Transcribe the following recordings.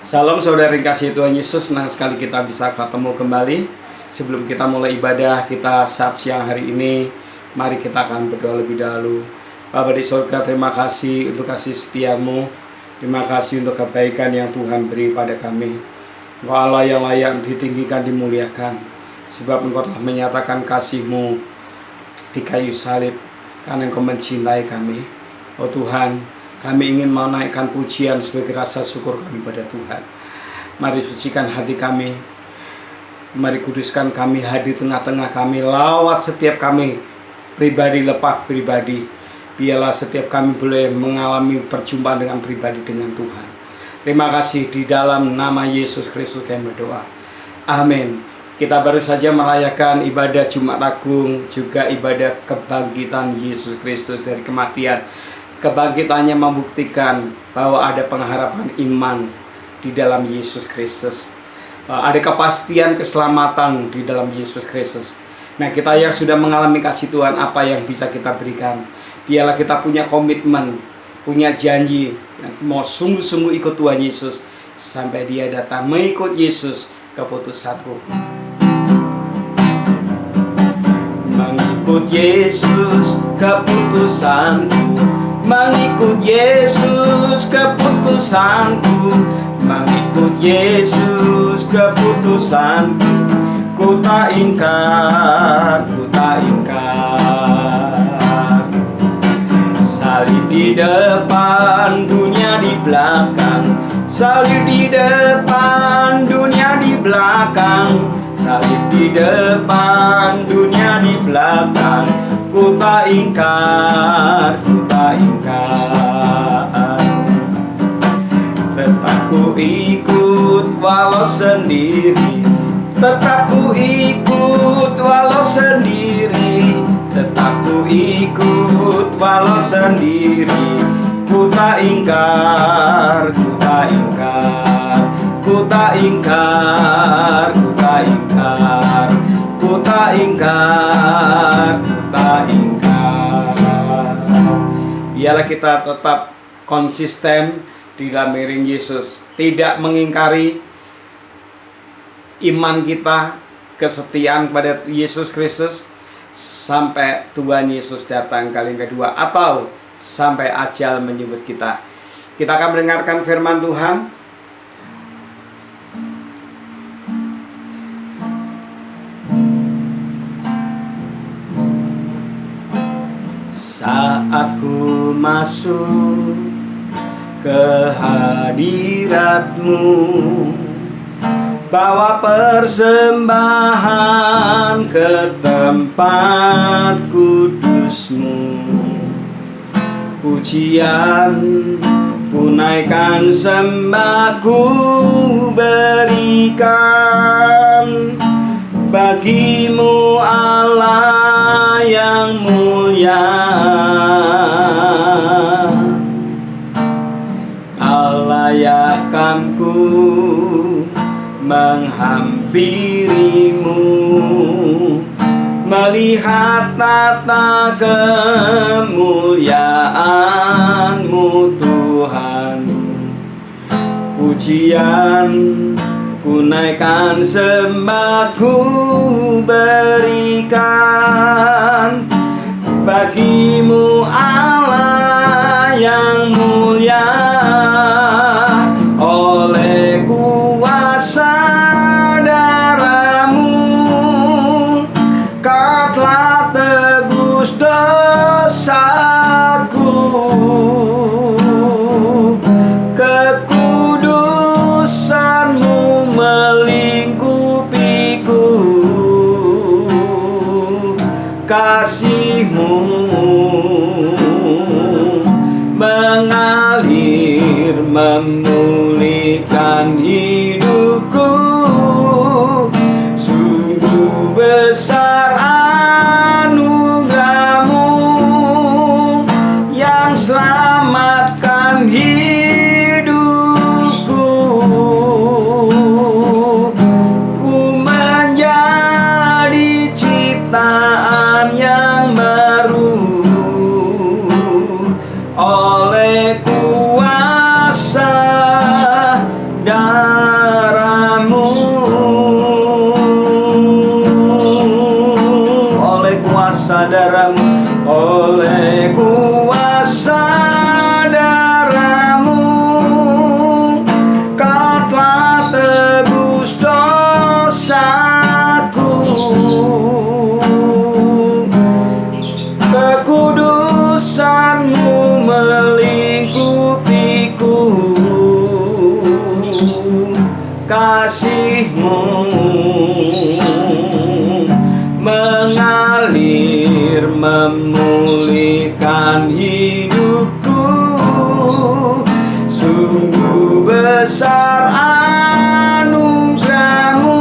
Salam saudara yang kasih Tuhan Yesus, senang sekali kita bisa ketemu kembali. Sebelum kita mulai ibadah kita saat siang hari ini, mari kita akan berdoa lebih dahulu. Bapa di surga, terima kasih untuk kasih setiamu. Terima kasih untuk kebaikan yang Tuhan beri pada kami. Engkau Allah yang layak ditinggikan, dimuliakan. Sebab Engkau telah menyatakan kasih-Mu di kayu salib, karena Engkau mencintai kami. Oh Tuhan, kami ingin menaikkan pujian sebagai rasa syukur kami pada Tuhan. Mari sucikan hati kami. Mari kuduskan kami, hadir tengah-tengah kami. Lawat setiap kami pribadi lepas pribadi. Biarlah setiap kami boleh mengalami perjumpaan dengan pribadi dengan Tuhan. Terima kasih, di dalam nama Yesus Kristus kami berdoa. Amin. Kita baru saja merayakan ibadah Jumat Agung, juga ibadah kebangkitan Yesus Kristus dari kematian. Kebangkitannya membuktikan bahwa ada pengharapan iman di dalam Yesus Kristus. Ada kepastian keselamatan di dalam Yesus Kristus. Nah, kita yang sudah mengalami kasih Tuhan, apa yang bisa kita berikan? Biarlah kita punya komitmen, punya janji yang mau sungguh-sungguh ikut Tuhan Yesus sampai Dia datang. Mengikut Yesus, keputusanku. Mengikut Yesus, keputusanku. Mengikut Yesus, keputusanku. Mengikut Yesus, keputusanku. Ku tak ingkar, ku tak ingkar. Salib di depan, dunia di belakang. Salib di depan, dunia di belakang. Salib di depan, dunia di belakang. Ku tak ingkar, ku tak ingkar. Tetap ku ikut walau sendiri. Tetap ku ikut walau sendiri. Tetap ku ikut walau sendiri. Ku tak ingkar, ku tak ingkar. Ku tak ingkar, ku tak ingkar. Ku tak ingkar, ku tak ingkar. Biarlah kita tetap konsisten di dalam mengiring Yesus, tidak mengingkari iman kita, kesetiaan pada Yesus Kristus sampai Tuhan Yesus datang kali yang kedua, atau sampai ajal menyebut kita. Kita akan mendengarkan firman Tuhan. Saat ku masuk ke hadirat-Mu, bawa persembahan ke tempat kudus-Mu. Pujian ku naikkan, sembah ku berikan bagi-Mu Allah yang mulia. Kelayakanku menghampiri-Mu, melihat tata kemuliaan-Mu Tuhan. Pujian ku naikkan, sembah ku berikan bagi-Mu Allah yang mulia. Oleh kuasa darah-Mu, Kau telah tebus dosaku. Kekudusan-Mu melingkupiku. Kasih-Mu mengalir, memulihkan hidupku. Sungguh besar anugerah-Mu yang selamatkan hidupku. Ku menjadi ciptaan yang baru oleh kuasa dan menyelamatkan hidupku. Sungguh besar anugerah-Mu,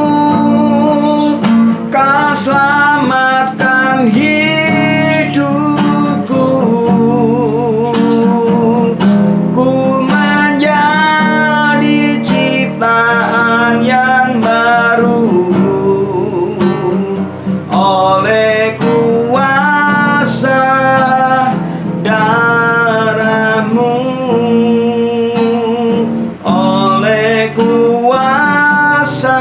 Kau selamatkan hidupku. Ku menjadi ciptaan yang baru oleh kuasa darah-Mu, oleh kuasa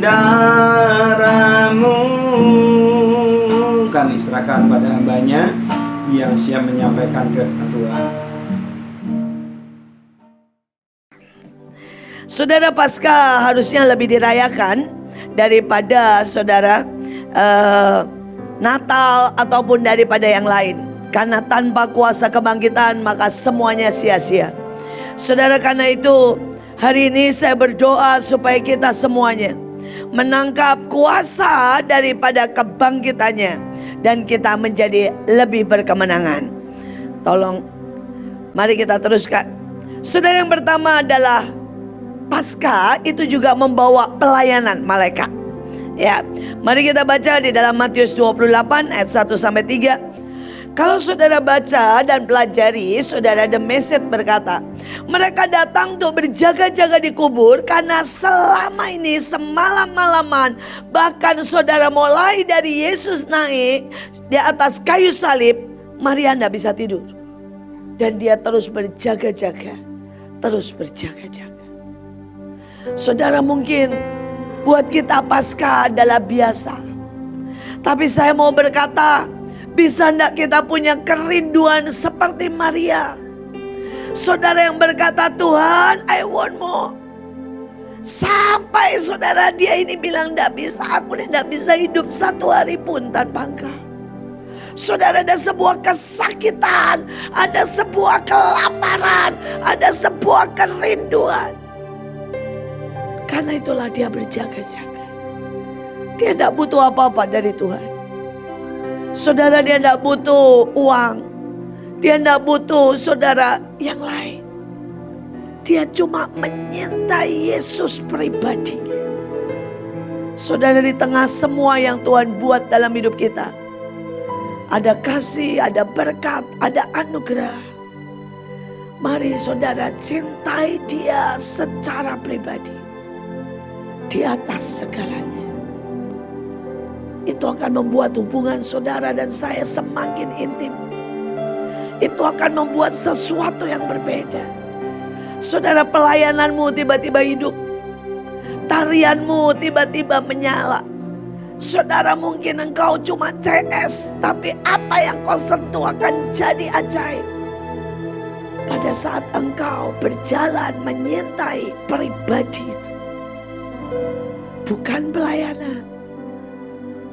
darah-Mu. Kami serahkan pada hamba-Nya yang siap menyampaikan firman Tuhan. Saudara, Paskah harusnya lebih dirayakan daripada saudara Natal ataupun daripada yang lain. Karena tanpa kuasa kebangkitan maka semuanya sia-sia. Saudara, karena itu hari ini saya berdoa supaya kita semuanya menangkap kuasa daripada kebangkitannya dan kita menjadi lebih berkemenangan. Tolong, mari kita teruskan. Saudara, yang pertama adalah Paskah itu juga membawa pelayanan malaikat. Ya, mari kita baca di dalam Matius 28 ayat 1 sampai 3. Kalau saudara baca dan pelajari, saudara, The Message berkata, mereka datang untuk berjaga-jaga di kubur karena selama ini semalam-malaman, bahkan saudara mulai dari Yesus naik di atas kayu salib, Maria tidak bisa tidur. Dan dia terus berjaga-jaga, terus berjaga-jaga. Saudara, mungkin buat kita Paskah adalah biasa. Tapi saya mau berkata, bisa enggak kita punya kerinduan seperti Maria? Saudara yang berkata, Tuhan, I want more. Sampai saudara dia ini bilang, enggak bisa, aku tidak bisa hidup satu hari pun tanpa Engkau. Saudara, ada sebuah kesakitan, ada sebuah kelaparan, ada sebuah kerinduan. Karena itulah dia berjaga-jaga. Dia tidak butuh apa-apa dari Tuhan. Saudara, dia tidak butuh uang. Dia tidak butuh saudara yang lain. Dia cuma menyintai Yesus pribadinya. Saudara, di tengah semua yang Tuhan buat dalam hidup kita, ada kasih, ada berkat, ada anugerah. Mari saudara cintai dia secara pribadi. Di atas segalanya. Itu akan membuat hubungan saudara dan saya semakin intim. Itu akan membuat sesuatu yang berbeda. Saudara, pelayananmu tiba-tiba hidup. Tarianmu tiba-tiba menyala. Saudara, mungkin engkau cuma CS, tapi apa yang kau sentuh akan jadi ajaib. Pada saat engkau berjalan menyintai pribadi itu. Bukan pelayanan,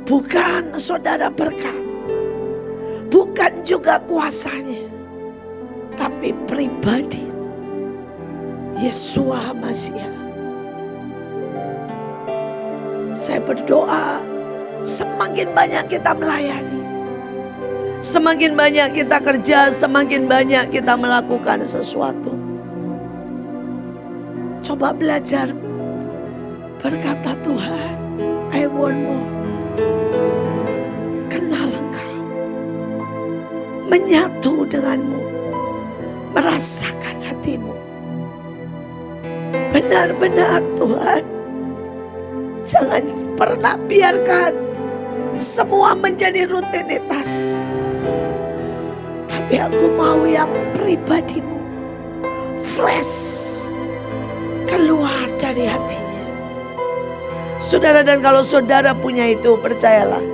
bukan saudara berkat, bukan juga kuasanya, tapi pribadi itu. Yeshua Masiah. Saya berdoa semakin banyak kita melayani, semakin banyak kita kerja, semakin banyak kita melakukan sesuatu. Coba belajar berkata, Tuhan, I want more. Kenal Engkau, menyatu denganmu, merasakan hatimu. Benar-benar Tuhan, jangan pernah biarkan semua menjadi rutinitas. Tapi aku mau yang pribadimu, fresh, keluar dari hatinya. Saudara, dan kalau saudara punya itu, percayalah,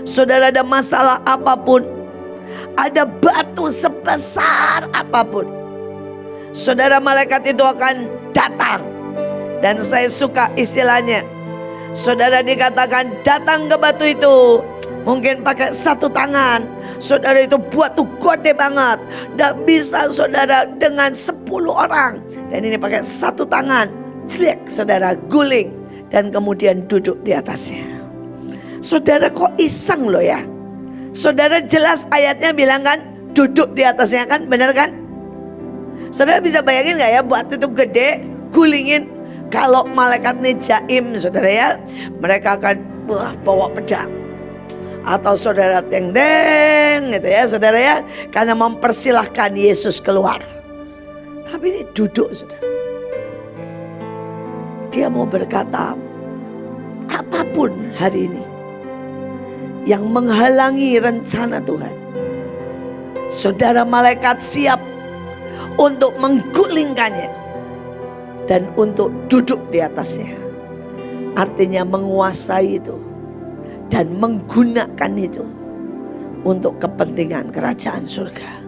saudara ada masalah apapun, ada batu sebesar apapun, saudara, malaikat itu akan datang. Dan saya suka istilahnya, saudara, dikatakan datang ke batu itu, mungkin pakai satu tangan. Saudara, itu buat tuh gede banget, gak bisa saudara dengan 10 orang. Dan ini pakai satu tangan, jelek saudara, guling. Dan kemudian duduk di atasnya. Saudara, kok iseng loh ya. Saudara, jelas ayatnya bilang kan, duduk di atasnya kan, benar kan? Saudara bisa bayangin gak ya, batu itu gede, gulingin. Kalau malaikat ini jaim, saudara ya, mereka akan bawa pedang. Atau saudara teng-deng gitu ya, saudara ya, karena mempersilahkan Yesus keluar. Tapi ini duduk, saudara. Dia mau berkata, apapun hari ini yang menghalangi rencana Tuhan, saudara, malaikat siap untuk menggulingkannya dan untuk duduk di atasnya. Artinya menguasai itu dan menggunakan itu untuk kepentingan kerajaan surga.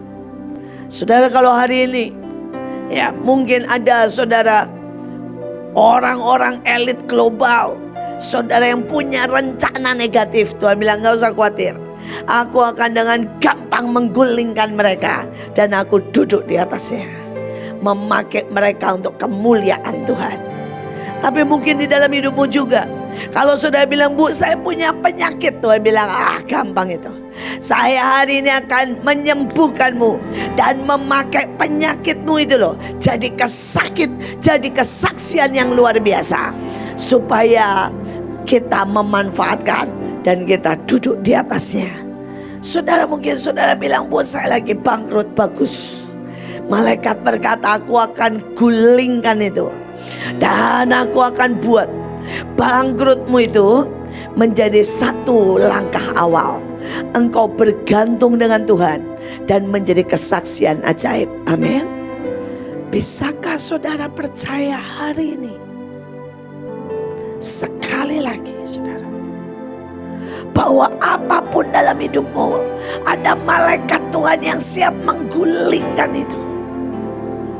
Saudara, kalau hari ini ya mungkin ada saudara orang-orang elit global, saudara yang punya rencana negatif, Tuhan bilang gak usah khawatir, aku akan dengan gampang menggulingkan mereka dan aku duduk di atasnya, memakai mereka untuk kemuliaan Tuhan. Tapi mungkin di dalam hidupmu juga, kalau saudara bilang, Bu, saya punya penyakit, Tuhan bilang, gampang itu. Saya hari ini akan menyembuhkanmu dan memakai penyakitmu itu loh jadi jadi kesaksian yang luar biasa, supaya kita memanfaatkan dan kita duduk di atasnya. Saudara, mungkin saudara bilang, Bu, saya lagi bangkrut. Bagus. Malaikat berkata, aku akan gulingkan itu dan aku akan buat bangkrutmu itu menjadi satu langkah awal. Engkau bergantung dengan Tuhan dan menjadi kesaksian ajaib. Amin. Bisakah saudara percaya hari ini? Sekali lagi saudara, bahwa apapun dalam hidupmu, ada malaikat Tuhan yang siap menggulingkan itu.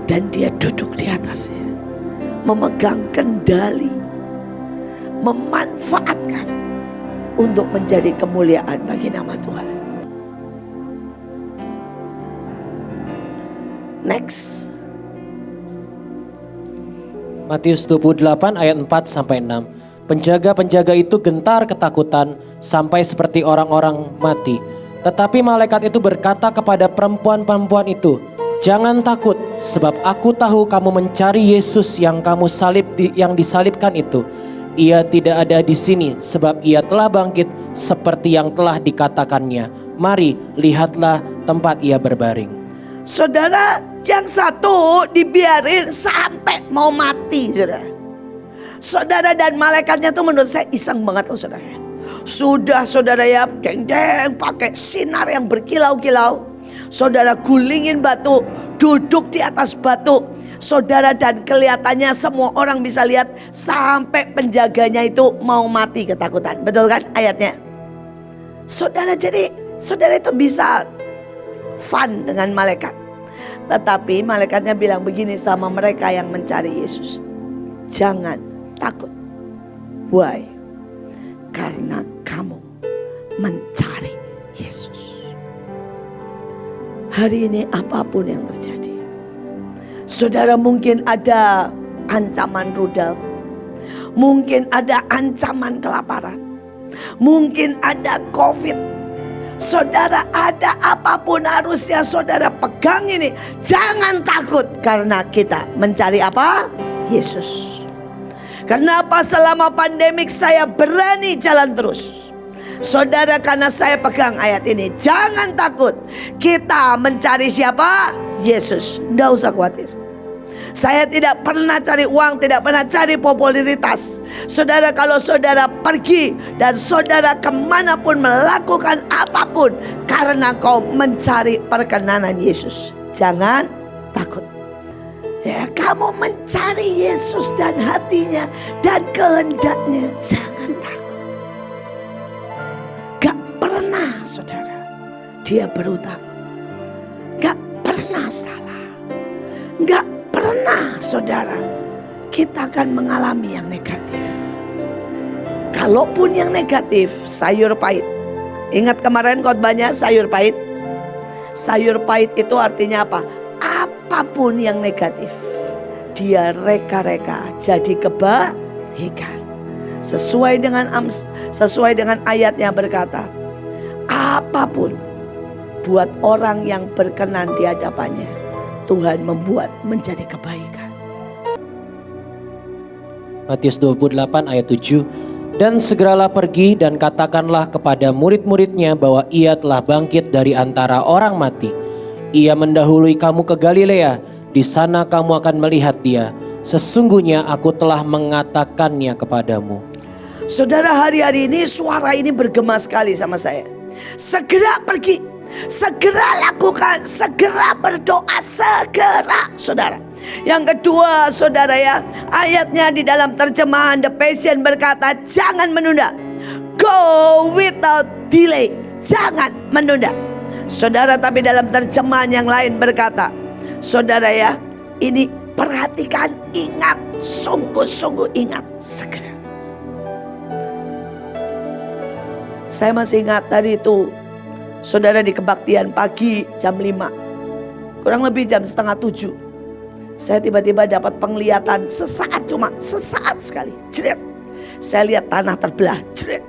Dan dia duduk di atasnya, memegang kendali, memanfaatkan untuk menjadi kemuliaan bagi nama Tuhan. Next. Matius 28 ayat 4 sampai 6. Penjaga-penjaga itu gentar ketakutan sampai seperti orang-orang mati. Tetapi malaikat itu berkata kepada perempuan-perempuan itu, jangan takut, sebab aku tahu kamu mencari Yesus yang yang disalibkan itu. Ia tidak ada di sini, sebab ia telah bangkit seperti yang telah dikatakannya. Mari, lihatlah tempat ia berbaring. Saudara, yang satu dibiarin sampai mau mati, saudara. Saudara, dan malaikatnya tuh menurut saya iseng banget loh, saudara. Sudah saudara ya, deng-deng pakai sinar yang berkilau-kilau. Saudara gulingin batu, duduk di atas batu. Saudara, dan kelihatannya semua orang bisa lihat sampai penjaganya itu mau mati ketakutan. Betul kan ayatnya? Saudara, jadi saudara itu bisa fun dengan malaikat. Tetapi malaikatnya bilang begini sama mereka yang mencari Yesus, jangan takut. Why? Karena kamu mencari Yesus. Hari ini apapun yang terjadi, saudara, mungkin ada ancaman rudal, mungkin ada ancaman kelaparan, mungkin ada COVID. Saudara, ada apapun harusnya saudara pegang ini. Jangan takut, karena kita mencari apa? Yesus. Kenapa selama pandemik saya berani jalan terus? Saudara, karena saya pegang ayat ini. Jangan takut, kita mencari siapa? Yesus. Tidak usah khawatir. Saya tidak pernah cari uang, tidak pernah cari popularitas. Saudara, kalau saudara pergi dan saudara kemanapun melakukan apapun, karena kau mencari perkenanan Yesus, jangan takut. Ya, kamu mencari Yesus dan hatinya dan kehendaknya, jangan takut. Gak pernah saudara dia berutang, gak pernah salah, gak pernah saudara kita akan mengalami yang negatif. Kalaupun yang negatif, sayur pahit. Ingat kemarin khotbahnya sayur pahit? Sayur pahit itu artinya apa? Apapun yang negatif, dia reka-reka jadi kebaikan. Sesuai dengan ayat yang berkata, apapun buat orang yang berkenan di hadapannya, Tuhan membuat menjadi kebaikan. Matius 28 ayat 7. Dan segeralah pergi dan katakanlah kepada murid-muridnya bahwa ia telah bangkit dari antara orang mati. Ia mendahului kamu ke Galilea, di sana kamu akan melihat dia. Sesungguhnya aku telah mengatakannya kepadamu. Saudara, hari-hari ini suara ini bergema sekali sama saya. Segera pergi, segera lakukan, segera berdoa, segera, saudara. Yang kedua, saudara ya, ayatnya di dalam terjemahan The Passion berkata, jangan menunda. Go without delay, jangan menunda. Saudara, tapi dalam terjemahan yang lain berkata, saudara ya, ini perhatikan, ingat, sungguh-sungguh ingat, segera. Saya masih ingat tadi itu, saudara, di kebaktian pagi jam 5, kurang lebih jam setengah 7. Saya tiba-tiba dapat penglihatan sesaat, cuma sesaat sekali. Jret. Saya lihat tanah terbelah. Jret.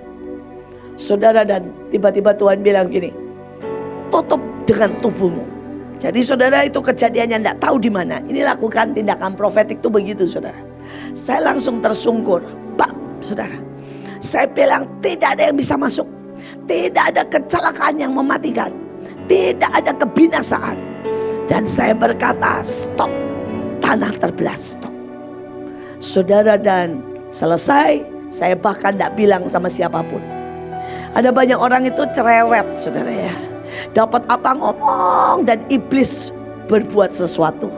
Saudara, dan tiba-tiba Tuhan bilang gini, tutup dengan tubuhmu. Jadi saudara, itu kejadiannya tidak tahu di mana. Ini lakukan tindakan profetik itu begitu, saudara. Saya langsung tersungkur. Bam, saudara. Saya bilang tidak ada yang bisa masuk. Tidak ada kecelakaan yang mematikan. Tidak ada kebinasaan. Dan saya berkata, stop. Tanah terbelah, stop. Saudara, dan selesai. Saya bahkan tidak bilang sama siapapun. Ada banyak orang itu cerewet, saudara ya. Dapat apa ngomong, dan iblis berbuat sesuatu.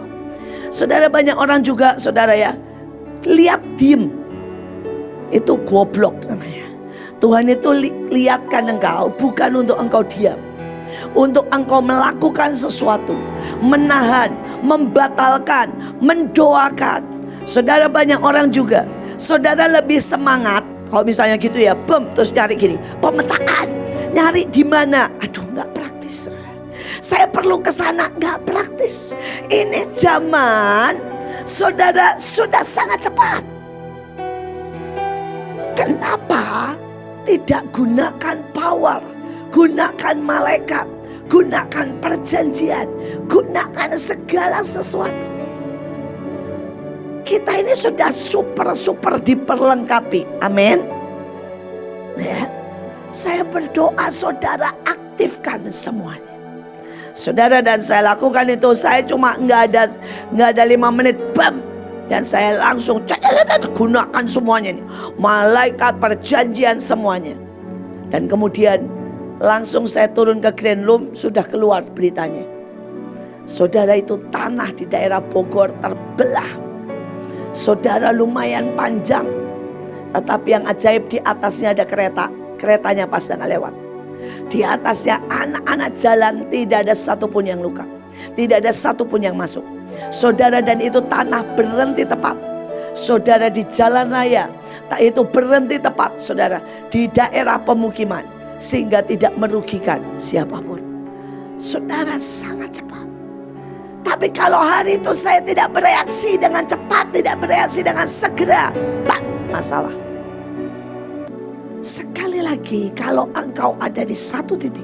Saudara, banyak orang juga, saudara ya, lihat diem. Itu goblok namanya. Tuhan itu lihatkan engkau bukan untuk engkau diam. Untuk engkau melakukan sesuatu, menahan, membatalkan, mendoakan. Saudara, banyak orang juga, saudara lebih semangat kalau misalnya gitu ya, terus nyari gini, pemetaan, nyari di mana? Aduh, nggak praktis. Saya perlu ke sana, nggak praktis. Ini zaman, saudara, sudah sangat cepat. Kenapa tidak gunakan power? Gunakan malaikat, gunakan perjanjian, gunakan segala sesuatu. Kita ini sudah super diperlengkapi. Amin. Ya. Saya berdoa saudara aktifkan semuanya. Saudara, dan saya lakukan itu. Saya cuma nggak ada 5 menit, bam. Dan saya langsung gunakan semuanya nih. Malaikat, perjanjian, semuanya. Dan kemudian langsung saya turun ke Grand Room, sudah keluar beritanya. Saudara, itu tanah di daerah Bogor terbelah. Saudara, lumayan panjang. Tetapi yang ajaib, di atasnya ada kereta. Keretanya pas nggak lewat. Di atasnya anak-anak jalan, tidak ada satupun yang luka. Tidak ada satupun yang masuk. Saudara, dan itu tanah berhenti tepat. Saudara, di jalan raya, itu berhenti tepat, saudara, di daerah pemukiman. Sehingga tidak merugikan siapapun. Saudara, sangat cepat. Tapi kalau hari itu saya tidak bereaksi dengan cepat, tidak bereaksi dengan segera, bang, masalah. Sekali lagi, kalau engkau ada di satu titik,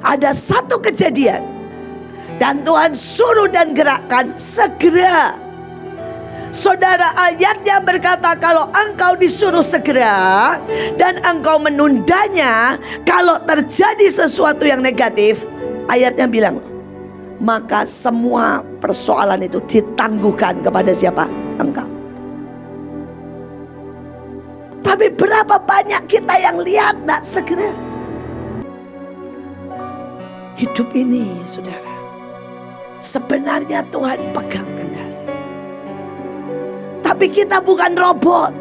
ada satu kejadian, dan Tuhan suruh dan gerakkan, segera. Saudara, ayatnya berkata kalau engkau disuruh segera dan engkau menundanya, kalau terjadi sesuatu yang negatif, ayatnya bilang, maka semua persoalan itu ditangguhkan kepada siapa? Engkau. Tapi berapa banyak kita yang lihat tak segera? Hidup ini, saudara, sebenarnya Tuhan pegang kendali. Tapi kita bukan robot.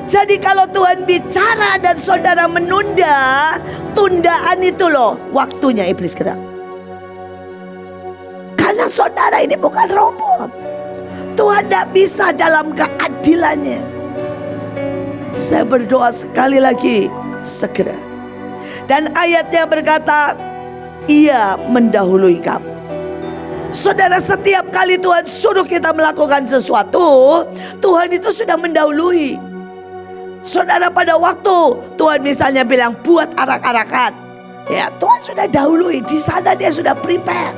Jadi kalau Tuhan bicara dan saudara menunda, tundaan itu loh waktunya iblis gerak. Karena saudara ini bukan robot. Tuhan tidak bisa dalam keadilannya. Saya berdoa sekali lagi, segera. Dan ayatnya berkata, ia mendahului kamu. Saudara, setiap kali Tuhan suruh kita melakukan sesuatu, Tuhan itu sudah mendahului. Saudara, pada waktu Tuhan misalnya bilang buat arak-arakan, ya Tuhan sudah dahului, di sana dia sudah prepare.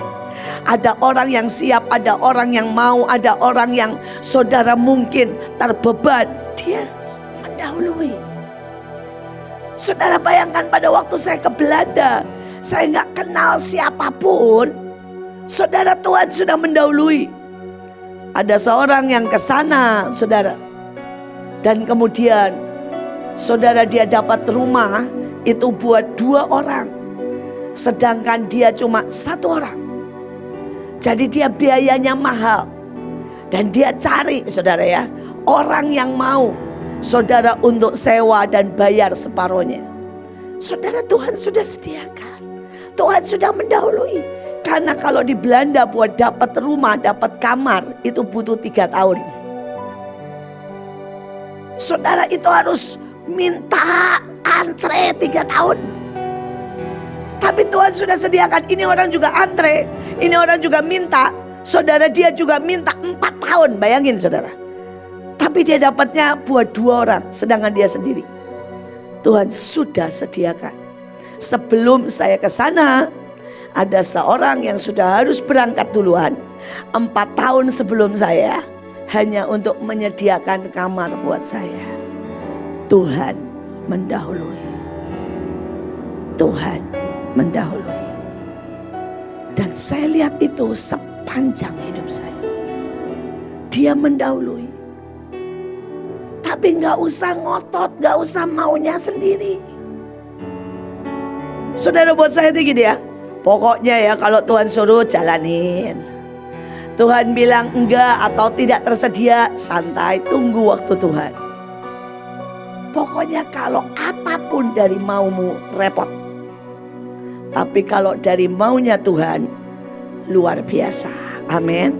Ada orang yang siap, ada orang yang mau, ada orang yang saudara mungkin terbeban, dia mendahului. Saudara bayangkan pada waktu saya ke Belanda, saya nggak kenal siapapun, saudara, Tuhan sudah mendahului. Ada seorang yang ke sana, saudara, dan kemudian saudara dia dapat rumah itu buat 2 orang, sedangkan dia cuma 1 orang. Jadi dia biayanya mahal, dan dia cari, saudara ya, orang yang mau saudara untuk sewa dan bayar separohnya. Saudara, Tuhan sudah sediakan, Tuhan sudah mendahului. Karena kalau di Belanda buat dapat rumah, dapat kamar itu butuh 3 tahun. Saudara, itu harus minta antre 3 tahun. Tapi Tuhan sudah sediakan. Ini orang juga antre, ini orang juga minta. Saudara, dia juga minta 4 tahun. Bayangin saudara. Tapi dia dapatnya buat 2 orang, sedangkan dia sendiri. Tuhan sudah sediakan. Sebelum saya ke sana, ada seorang yang sudah harus berangkat duluan 4 tahun sebelum saya, hanya untuk menyediakan kamar buat saya. Tuhan mendahului. Tuhan mendahului. Dan saya lihat itu sepanjang hidup saya. Dia mendahului. Tapi gak usah ngotot, gak usah maunya sendiri. Saudara, buat saya itu gini ya, pokoknya ya kalau Tuhan suruh jalanin. Tuhan bilang enggak atau tidak tersedia, santai, tunggu waktu Tuhan. Pokoknya kalau apapun dari maumu repot. Tapi kalau dari maunya Tuhan, luar biasa. Amin.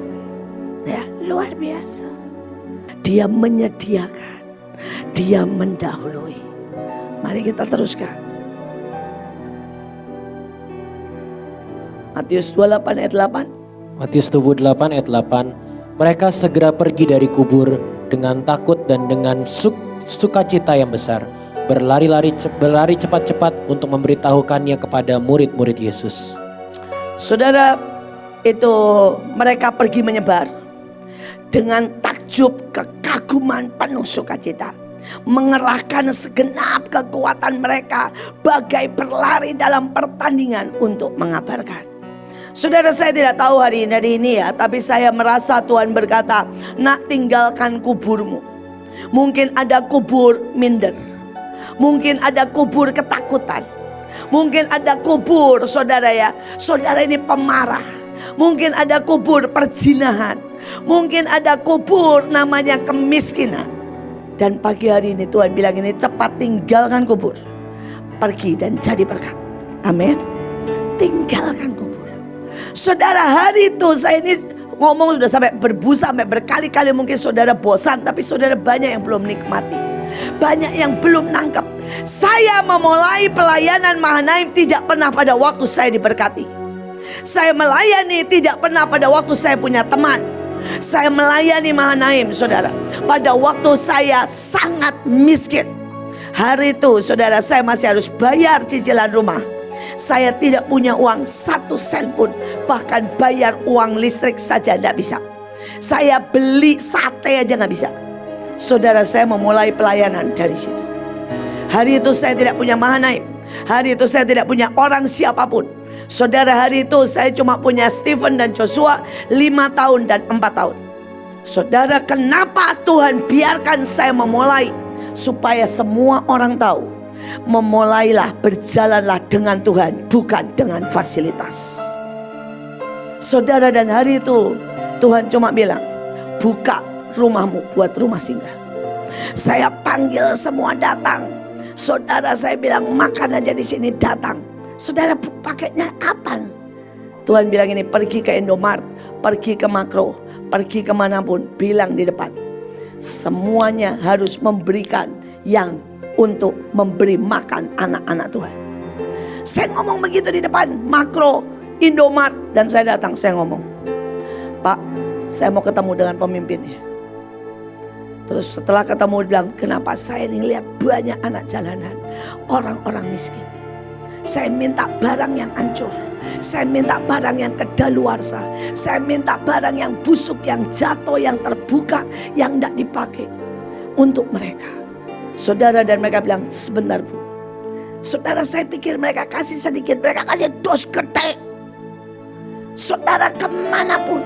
Ya, luar biasa. Dia menyediakan, dia mendahului. Mari kita teruskan. Matius 28 ayat 8. Matius 28 ayat 8. Mereka segera pergi dari kubur dengan takut dan dengan sukacita yang besar, berlari cepat-cepat untuk memberitahukannya kepada murid-murid Yesus. Saudara, itu mereka pergi menyebar dengan takjub, kekaguman, penuh sukacita, mengerahkan segenap kekuatan mereka bagai berlari dalam pertandingan untuk mengabarkan. Saudara, saya tidak tahu hari ini ya, tapi saya merasa Tuhan berkata, nak, tinggalkan kuburmu. Mungkin ada kubur minder, mungkin ada kubur ketakutan, mungkin ada kubur saudara ya, saudara ini pemarah, mungkin ada kubur perzinahan, mungkin ada kubur namanya kemiskinan. Dan pagi hari ini Tuhan bilang ini, cepat tinggalkan kubur, pergi dan jadi berkat. Amin. Tinggalkan kubur. Saudara, hari itu saya ini ngomong sudah sampai berbusa, sampai berkali-kali, mungkin saudara bosan, tapi saudara banyak yang belum nikmati, banyak yang belum nangkep. Saya memulai pelayanan Mahanaim tidak pernah pada waktu saya diberkati. Saya melayani tidak pernah pada waktu saya punya teman. Saya melayani Mahanaim, saudara, pada waktu saya sangat miskin. Hari itu saudara, saya masih harus bayar cicilan rumah. Saya tidak punya uang 1 sen pun, bahkan bayar uang listrik saja tidak bisa. Saya beli sate aja nggak bisa. Saudara, saya memulai pelayanan dari situ. Hari itu saya tidak punya Mahanaim. Hari itu saya tidak punya orang siapapun. Saudara, hari itu saya cuma punya Stephen dan Joshua 5 tahun dan 4 tahun. Saudara, kenapa Tuhan biarkan saya memulai? Supaya semua orang tahu, memulailah, berjalanlah dengan Tuhan, bukan dengan fasilitas. Saudara, dan hari itu Tuhan cuma bilang, buka rumahmu buat rumah singgah. Saya panggil semua datang. Saudara, saya bilang makan aja di sini, datang. Saudara, paketnya apa? Tuhan bilang ini, pergi ke Indomaret, pergi ke Makro, pergi kemanapun, bilang di depan, semuanya harus memberikan yang untuk memberi makan anak-anak Tuhan. Saya ngomong begitu di depan Makro, Indomaret, dan saya datang, saya ngomong, Pak, saya mau ketemu dengan pemimpinnya. Terus setelah ketemu dia bilang, kenapa saya ini lihat banyak anak jalanan, orang-orang miskin. Saya minta barang yang hancur, saya minta barang yang kedaluarsa, saya minta barang yang busuk, yang jatuh, yang terbuka, yang tidak dipakai untuk mereka. Saudara, dan mereka bilang, sebentar Bu, saudara, saya pikir mereka kasih sedikit, mereka kasih dos gede. Saudara, kemanapun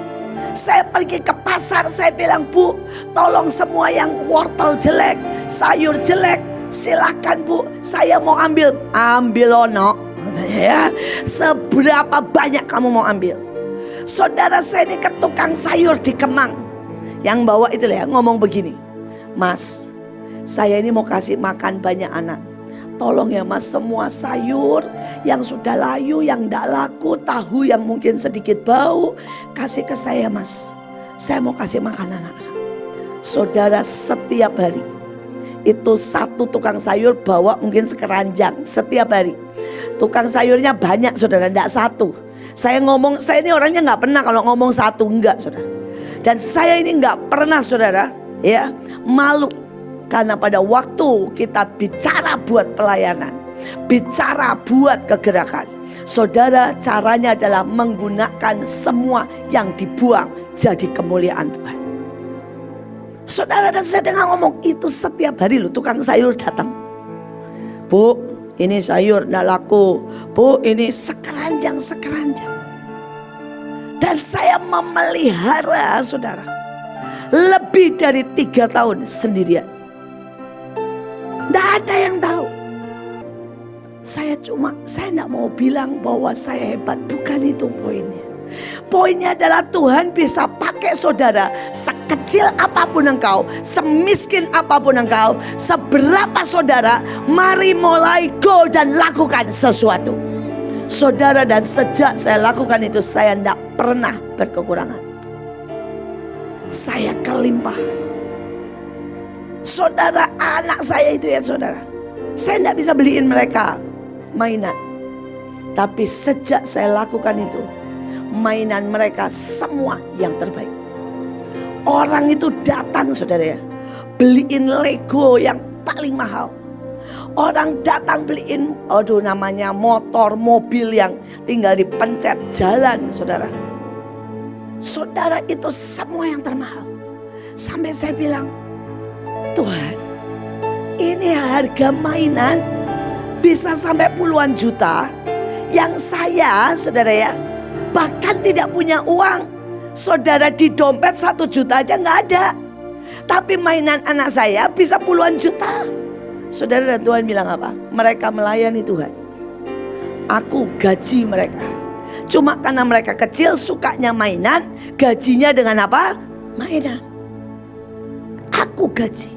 saya pergi ke pasar, saya bilang, Bu, tolong semua yang wortel jelek, sayur jelek, silakan Bu, saya mau ambil. Ambil ono ya, seberapa banyak kamu mau ambil. Saudara, saya ini ke tukang sayur di Kemang, yang bawa itu ya, ngomong begini, Mas, saya ini mau kasih makan banyak anak, tolong ya Mas, semua sayur yang sudah layu, yang tidak laku, tahu yang mungkin sedikit bau, kasih ke saya Mas, saya mau kasih makan anak-anak. Saudara, setiap hari itu satu tukang sayur bawa mungkin sekeranjang setiap hari. Tukang sayurnya banyak saudara, tidak satu. Saya ngomong, saya ini orangnya nggak pernah kalau ngomong satu, enggak saudara. Dan saya ini nggak pernah saudara ya malu. Karena pada waktu kita bicara buat pelayanan, bicara buat kegerakan, saudara, caranya adalah menggunakan semua yang dibuang jadi kemuliaan Tuhan. Saudara, dan saya dengar ngomong itu setiap hari loh, tukang sayur datang. Bu, ini sayur tidak laku. Bu, ini sekeranjang. Dan saya memelihara saudara lebih dari 3 tahun sendirian. Tidak ada yang tahu. Saya tidak mau bilang bahwa saya hebat. Bukan itu poinnya. Poinnya adalah Tuhan bisa pakai saudara, sekecil apapun engkau, semiskin apapun engkau, seberapa saudara, mari mulai go dan lakukan sesuatu. Saudara, dan sejak saya lakukan itu, saya tidak pernah berkekurangan. Saya kelimpahan. Saudara, anak saya itu ya saudara, saya tidak bisa beliin mereka mainan. Tapi sejak saya lakukan itu, mainan mereka semua yang terbaik. Orang itu datang saudara ya, beliin Lego yang paling mahal. Orang datang beliin, namanya motor, mobil yang tinggal dipencet jalan saudara. Saudara, itu semua yang termahal. Sampai saya bilang, Tuhan, ini harga mainan bisa sampai puluhan juta, yang saya saudara ya bahkan tidak punya uang. Saudara, di dompet 1 juta aja nggak ada, tapi mainan anak saya bisa puluhan juta. Saudara, dan Tuhan bilang apa? Mereka melayani Tuhan, aku gaji mereka. Cuma karena mereka kecil sukanya mainan, gajinya dengan apa? Mainan. Aku gaji.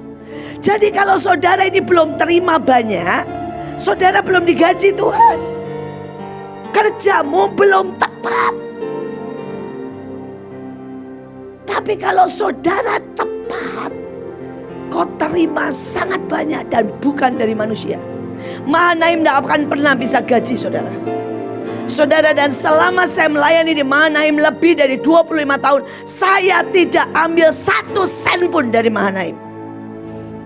Jadi kalau saudara ini belum terima banyak, saudara belum digaji Tuhan. Kerjamu belum tepat. Tapi kalau saudara tepat, kau terima sangat banyak dan bukan dari manusia. Mahanaim tidak akan pernah bisa gaji saudara. Saudara, dan selama saya melayani di Mahanaim lebih dari 25 tahun, saya tidak ambil 1 sen pun dari Mahanaim.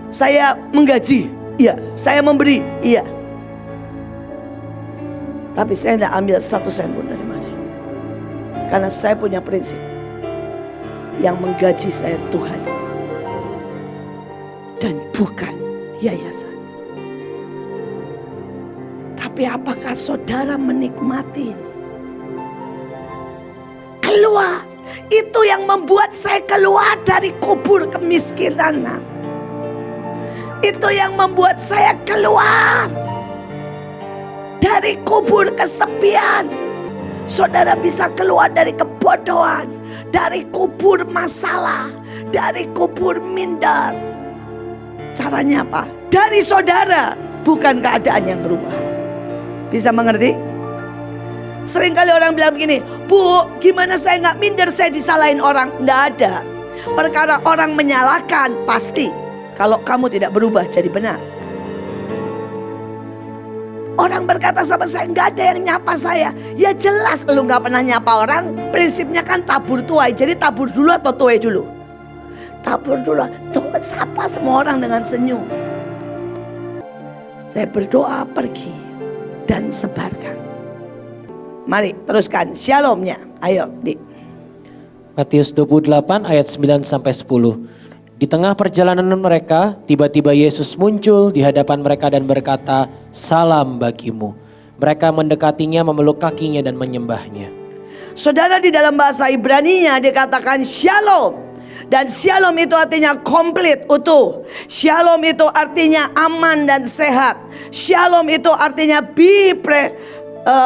Saya menggaji, iya. Saya memberi, iya. Tapi saya tidak ambil 1 sen pun dari Mahanaim. Karena saya punya prinsip, yang menggaji saya Tuhan dan bukan yayasan. Tapi apakah saudara menikmati ini? Keluar. Itu yang membuat saya keluar dari kubur kemiskinan. Itu yang membuat saya keluar dari kubur kesepian. Saudara bisa keluar dari kebodohan, dari kubur masalah, dari kubur minder. Caranya apa? Dari saudara, bukan keadaan yang berubah. Bisa mengerti? Seringkali orang bilang begini, Bu, gimana saya nggak minder, saya disalahin orang. Nggak ada. Perkara orang menyalahkan, pasti. Kalau kamu tidak berubah jadi benar. Orang berkata sama saya, nggak ada yang nyapa saya. Ya jelas lu nggak pernah nyapa orang. Prinsipnya kan tabur tuai. Jadi tabur dulu atau tuai dulu? tabur dulu. Tuhan sapa semua orang dengan senyum. Saya berdoa pergi dan sebarkan. Mari teruskan shalomnya. Ayo Dik. Matius 28 ayat 9 sampai 10. Di tengah perjalanan mereka, tiba-tiba Yesus muncul di hadapan mereka dan berkata, "Salam bagimu." Mereka mendekatinya, memeluk kakinya dan menyembahnya. Saudara, di dalam bahasa Ibrani-nya dikatakan shalom. Dan shalom itu artinya komplit, utuh. Shalom itu artinya aman dan sehat. Shalom itu artinya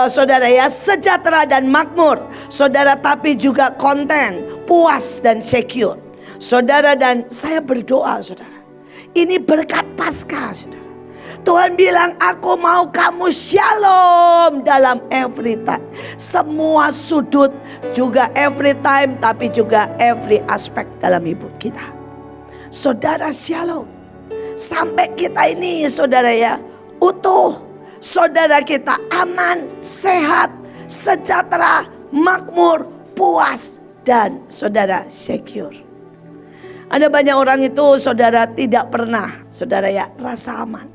saudara ya, sejahtera dan makmur. Saudara, tapi juga konten, puas dan secure. Saudara, dan saya berdoa saudara, ini berkat Paskah saudara. Tuhan bilang, aku mau kamu shalom dalam every time. Semua sudut, juga every time, tapi juga every aspek dalam hidup kita. Saudara, shalom. Sampai kita ini saudara ya, utuh. Saudara kita aman, sehat, sejahtera, makmur, puas, dan saudara secure. Ada banyak orang itu saudara tidak pernah saudara ya rasa aman.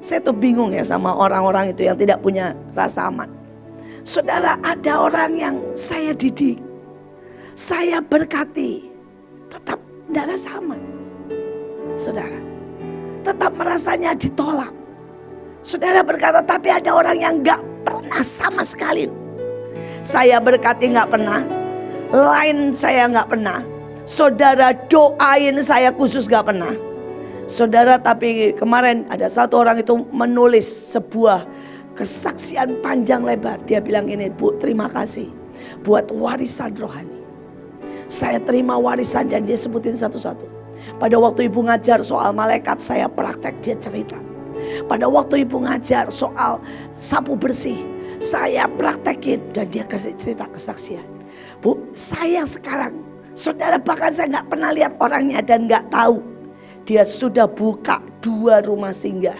Saya tuh bingung ya sama orang-orang itu yang tidak punya rasa aman. Saudara, ada orang yang saya didik, saya berkati, tetap tidak rasa aman. Saudara, tetap merasanya ditolak. Saudara berkata, tapi ada orang yang gak pernah sama sekali. Saya berkati gak pernah, lain saya gak pernah. Saudara doain saya khusus gak pernah. Saudara, tapi kemarin ada satu orang itu menulis sebuah kesaksian panjang lebar. Dia bilang ini, Bu, terima kasih buat warisan rohani. Saya terima warisan dan dia sebutin satu-satu. Pada waktu ibu ngajar soal malaikat, saya praktek, dia cerita. Pada waktu ibu ngajar soal sapu bersih, saya praktekin dan dia kasih cerita kesaksian. Bu, saya sekarang, saudara, bahkan saya gak pernah lihat orangnya dan gak tahu. Dia sudah buka 2 rumah singgah.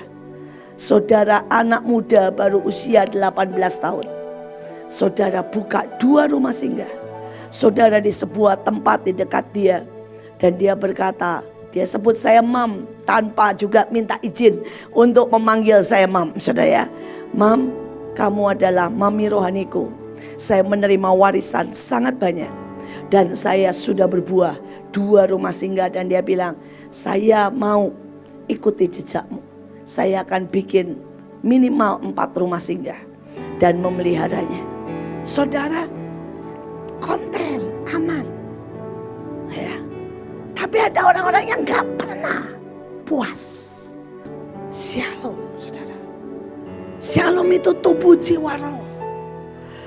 Saudara, anak muda baru usia 18 tahun. Saudara buka 2 rumah singgah. Saudara, di sebuah tempat di dekat dia. Dan dia berkata, dia sebut saya Mam, tanpa juga minta izin untuk memanggil saya Mam. Saudara ya, Mam, kamu adalah mami rohaniku. Saya menerima warisan sangat banyak. Dan saya sudah berbuah 2 rumah singgah. Dan dia bilang, saya mau ikuti jejakmu. Saya akan bikin minimal 4 rumah singgah dan memeliharanya. Saudara, konten, aman. Ya. Tapi ada orang-orang yang gak pernah puas. Shalom, saudara. Shalom itu tubuh jiwa roh.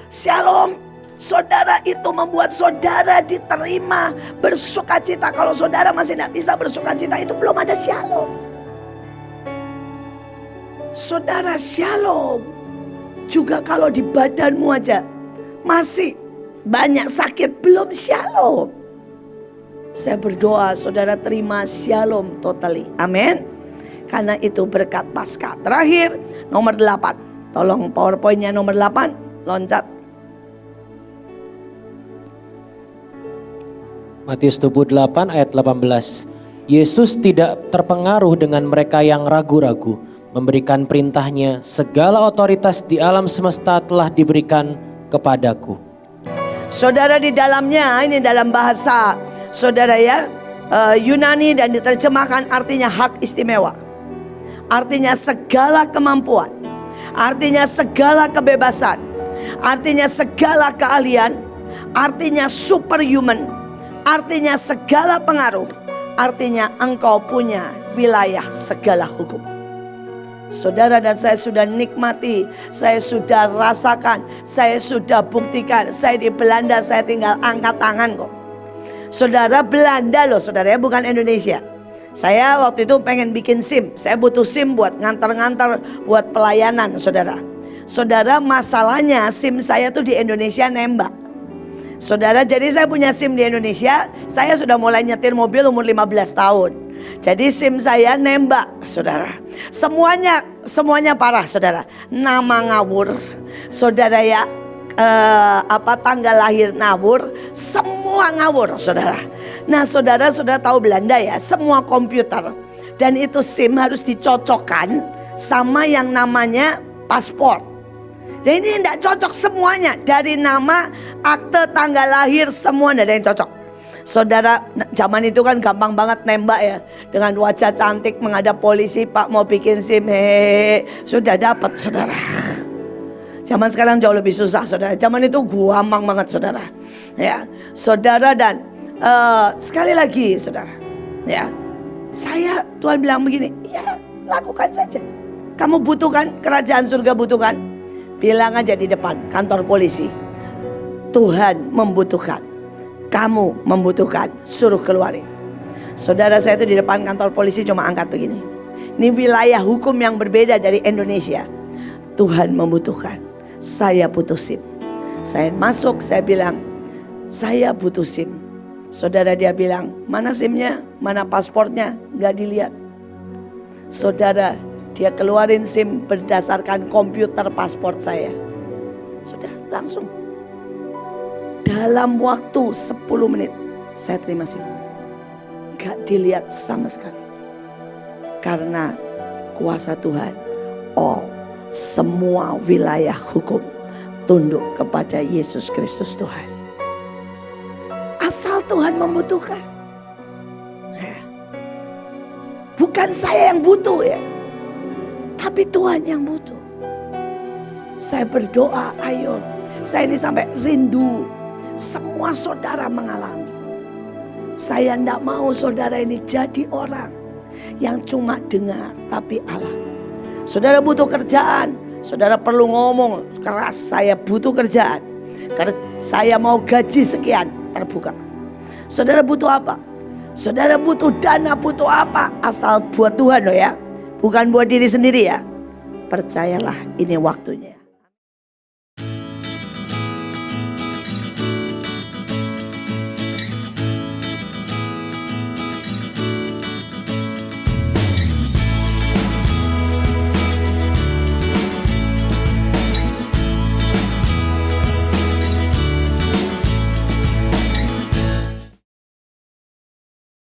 Shalom, saudara, itu membuat saudara diterima, bersukacita. Kalau saudara masih tidak bisa bersukacita, itu belum ada shalom. Saudara, shalom juga kalau di badanmu aja masih banyak sakit, belum shalom. Saya berdoa saudara terima shalom totally. Amin. Karena itu berkat Paskah. Terakhir nomor 8. Tolong PowerPoint-nya nomor 8. Loncat. Matius 28 ayat 18. Yesus tidak terpengaruh dengan mereka yang ragu-ragu. Memberikan perintahnya, segala otoritas di alam semesta telah diberikan kepadaku. Saudara, di dalamnya, ini dalam bahasa saudara ya, Yunani dan diterjemahkan artinya hak istimewa. Artinya segala kemampuan. Artinya segala kebebasan. Artinya segala keahlian. Artinya superhuman. Artinya segala pengaruh. Artinya engkau punya wilayah segala hukum. Saudara dan saya sudah nikmati, saya sudah rasakan, saya sudah buktikan. Saya di Belanda, saya tinggal angkat tangan kok. Saudara, Belanda loh saudara ya, bukan Indonesia. Saya waktu itu pengen bikin SIM. Saya butuh SIM buat ngantar-ngantar, buat pelayanan saudara. Saudara, masalahnya SIM saya tuh di Indonesia nembak. Saudara, jadi saya punya SIM di Indonesia. Saya sudah mulai nyetir mobil umur 15 tahun. Jadi SIM saya nembak saudara. Semuanya parah saudara. Nama ngawur. Saudara ya, tanggal lahir ngawur. Semua ngawur saudara. Nah saudara tahu Belanda ya, semua komputer dan itu SIM harus dicocokkan sama yang namanya paspor. Dan ini tidak cocok semuanya, dari nama, akte, tanggal lahir, semua tidak ada yang cocok. Saudara, zaman itu kan gampang banget nembak ya, dengan wajah cantik menghadap polisi, Pak mau bikin SIM, hehehe, sudah dapat saudara. Zaman sekarang jauh lebih susah saudara, zaman itu gampang banget saudara. Ya, saudara dan sekali lagi saudara, ya, Tuhan bilang begini, ya lakukan saja. Kamu butuhkan, kerajaan surga butuhkan, bilang aja di depan kantor polisi, Tuhan membutuhkan, kamu membutuhkan, suruh keluarin. Saudara, saya itu di depan kantor polisi cuma angkat begini. Ini wilayah hukum yang berbeda dari Indonesia. Tuhan membutuhkan, saya butuh SIM. Saya masuk, saya bilang, saya butuh SIM. Saudara, dia bilang, mana SIM-nya, mana pasportnya, gak dilihat. Saudara, dia keluarin SIM berdasarkan komputer paspor saya. Sudah, langsung. Dalam waktu 10 menit saya terima SIM. Gak dilihat sama sekali. Karena kuasa Tuhan, semua wilayah hukum tunduk kepada Yesus Kristus Tuhan. Asal Tuhan membutuhkan. Bukan saya yang butuh ya, tapi Tuhan yang butuh. Saya berdoa, ayo. Saya ini sampai rindu semua saudara mengalami. Saya tidak mau saudara ini jadi orang yang cuma dengar tapi alami. Saudara butuh kerjaan, saudara perlu ngomong keras, saya butuh kerjaan. Karena saya mau gaji sekian, terbuka. Saudara butuh apa? Saudara butuh dana, butuh apa? Asal buat Tuhan loh ya, bukan buat diri sendiri ya. Percayalah, ini waktunya.